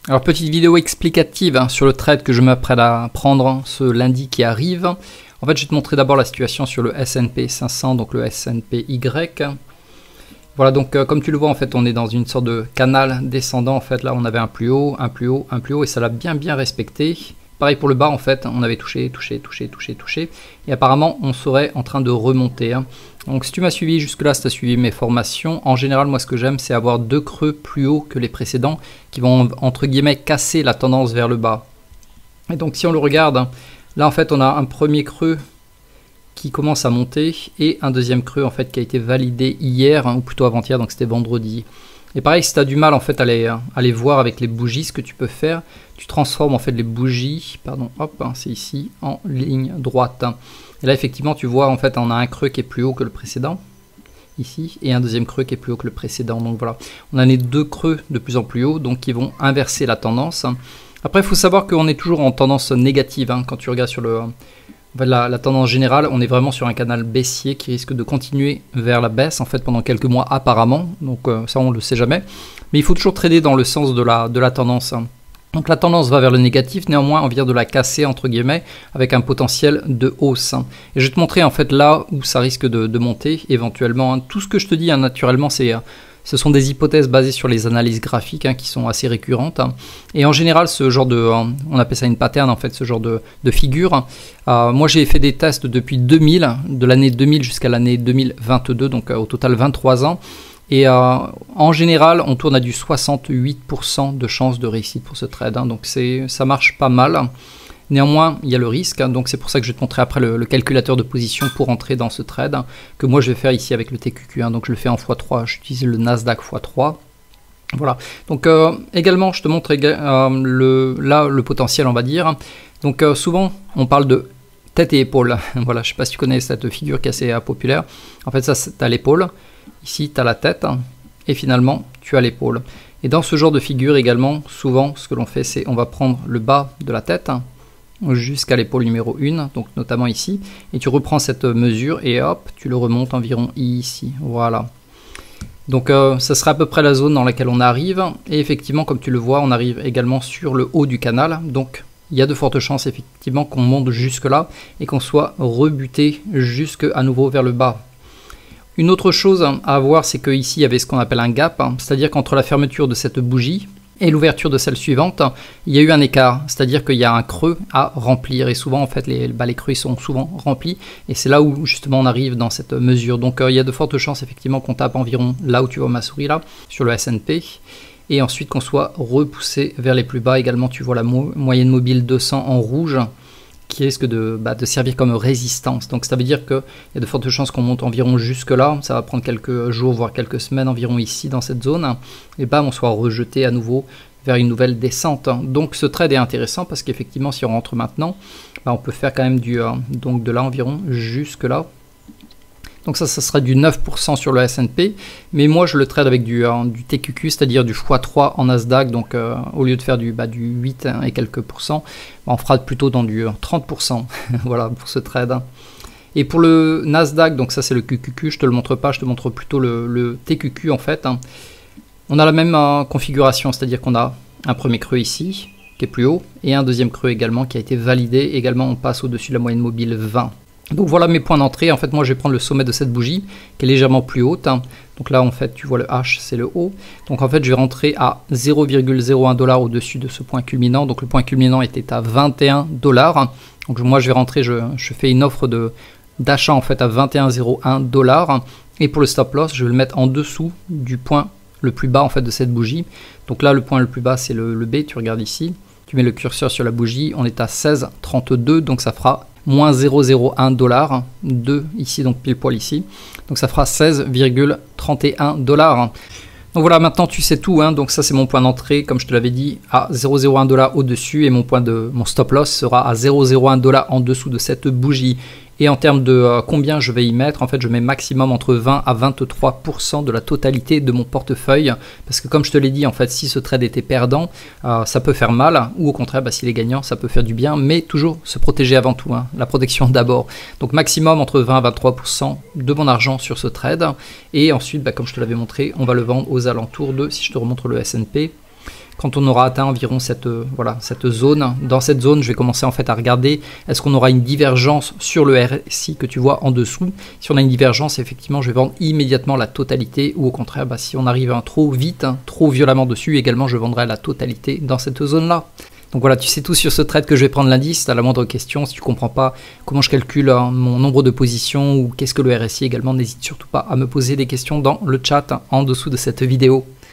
Alors petite vidéo explicative sur le trade que je m'apprête à prendre ce lundi qui arrive. En fait je vais te montrer d'abord la situation sur le S&P 500, donc le SNPY. Voilà, donc comme tu le vois en fait on est dans une sorte de canal descendant. En fait là on avait un plus haut, un plus haut, un plus haut et ça l'a bien respecté. Pareil pour le bas en fait, on avait touché et apparemment on serait en train de remonter. Donc si tu m'as suivi jusque là, si tu as suivi mes formations, en général moi ce que j'aime c'est avoir deux creux plus hauts que les précédents qui vont entre guillemets casser la tendance vers le bas. Et donc si on le regarde, là en fait on a un premier creux qui commence à monter et un deuxième creux en fait qui a été validé hier, ou plutôt avant-hier, donc c'était vendredi. Et pareil, si tu as du mal en fait à les voir avec les bougies, ce que tu peux faire, tu transformes en fait les bougies, pardon, hop, c'est ici, en ligne droite. Et là effectivement tu vois en fait on a un creux qui est plus haut que le précédent, ici, et un deuxième creux qui est plus haut que le précédent. Donc voilà, on a les deux creux de plus en plus haut, donc qui vont inverser la tendance. Après il faut savoir qu'on est toujours en tendance négative, quand tu regardes sur la tendance générale, on est vraiment sur un canal baissier qui risque de continuer vers la baisse en fait pendant quelques mois apparemment, donc ça on le sait jamais, mais il faut toujours trader dans le sens de la tendance. Donc la tendance va vers le négatif, néanmoins on vient de la casser entre guillemets avec un potentiel de hausse. Et je vais te montrer en fait là où ça risque de monter éventuellement. Tout ce que je te dis naturellement ce sont des hypothèses basées sur les analyses graphiques qui sont assez récurrentes. Et en général, ce genre de, on appelle ça une pattern en fait, ce genre de figure. Moi, j'ai fait des tests depuis 2000, de l'année 2000 jusqu'à l'année 2022, donc au total 23 ans. Et en général, on tourne à du 68% de chances de réussite pour ce trade. Donc ça marche pas mal. Néanmoins, il y a le risque, donc c'est pour ça que je vais te montrer après le calculateur de position pour entrer dans ce trade, que moi je vais faire ici avec le TQQ, donc je le fais en x3, j'utilise le Nasdaq x3. Voilà, donc également je te montre le potentiel on va dire. Donc souvent on parle de tête et épaule, voilà, je sais pas si tu connais cette figure qui est assez populaire. En fait ça tu as l'épaule, ici tu as la tête, et finalement tu as l'épaule. Et dans ce genre de figure également, souvent ce que l'on fait c'est on va prendre le bas de la tête, jusqu'à l'épaule numéro 1, donc notamment ici, et tu reprends cette mesure et hop, tu le remontes environ ici, voilà. Donc ça sera à peu près la zone dans laquelle on arrive, et effectivement comme tu le vois, on arrive également sur le haut du canal, donc il y a de fortes chances effectivement qu'on monte jusque là, et qu'on soit rebuté jusque à nouveau vers le bas. Une autre chose à voir, c'est qu'ici il y avait ce qu'on appelle un gap, c'est-à-dire qu'entre la fermeture de cette bougie, et l'ouverture de celle suivante, il y a eu un écart, c'est-à-dire qu'il y a un creux à remplir, et souvent en fait les creux sont souvent remplis, et c'est là où justement on arrive dans cette mesure. Donc il y a de fortes chances effectivement qu'on tape environ là où tu vois ma souris là, sur le S&P, et ensuite qu'on soit repoussé vers les plus bas. Également tu vois la moyenne mobile 200 en rouge, qui risque de servir comme résistance. Donc ça veut dire qu'il y a de fortes chances qu'on monte environ jusque là, ça va prendre quelques jours voire quelques semaines environ ici dans cette zone, et bam on soit rejeté à nouveau vers une nouvelle descente. Donc ce trade est intéressant parce qu'effectivement si on rentre maintenant, on peut faire quand même donc de là environ jusque là. Donc ça sera du 9% sur le S&P, mais moi je le trade avec du TQQ, c'est-à-dire du x3 en Nasdaq, donc au lieu de faire du 8 et quelques pourcents, on fera plutôt dans du 30%, voilà pour ce trade. Et pour le Nasdaq, donc ça c'est le QQQ, je te le montre pas, je te montre plutôt le TQQ en fait. On a la même configuration, c'est-à-dire qu'on a un premier creux ici, qui est plus haut, et un deuxième creux également qui a été validé, également on passe au-dessus de la moyenne mobile 20. Donc voilà mes points d'entrée. En fait moi je vais prendre le sommet de cette bougie qui est légèrement plus haute. Donc là en fait tu vois le H c'est le haut. Donc en fait je vais rentrer à 0,01 $ au-dessus de ce point culminant. Donc le point culminant était à 21 $. Donc moi je vais rentrer, je fais une offre d'achat en fait à 21,01 $. Et pour le stop loss je vais le mettre en dessous du point le plus bas en fait de cette bougie. Donc là le point le plus bas c'est le B, tu regardes ici. Tu mets le curseur sur la bougie, on est à 16,32, donc ça fera moins 0,01 $, 2 ici, donc pile poil ici. Donc ça fera 16,31 $. Donc voilà, maintenant tu sais tout, donc ça c'est mon point d'entrée, comme je te l'avais dit, à 0,01 $ au-dessus, et mon stop loss sera à 0,01 $ en dessous de cette bougie. Et en termes de combien je vais y mettre, en fait je mets maximum entre 20 à 23% de la totalité de mon portefeuille, parce que comme je te l'ai dit, en fait si ce trade était perdant, ça peut faire mal, ou au contraire s'il est gagnant ça peut faire du bien, mais toujours se protéger avant tout, la protection d'abord. Donc maximum entre 20 à 23% de mon argent sur ce trade, et ensuite comme je te l'avais montré, on va le vendre aux alentours de, si je te remontre le S&P, quand on aura atteint environ cette zone. Dans cette zone, je vais commencer en fait à regarder est-ce qu'on aura une divergence sur le RSI que tu vois en dessous. Si on a une divergence, effectivement, je vais vendre immédiatement la totalité, ou au contraire, si on arrive trop vite, trop violemment dessus, également je vendrai la totalité dans cette zone-là. Donc voilà, tu sais tout sur ce trade que je vais prendre lundi. Si tu as la moindre question, si tu ne comprends pas comment je calcule mon nombre de positions ou qu'est-ce que le RSI également, n'hésite surtout pas à me poser des questions dans le chat en dessous de cette vidéo.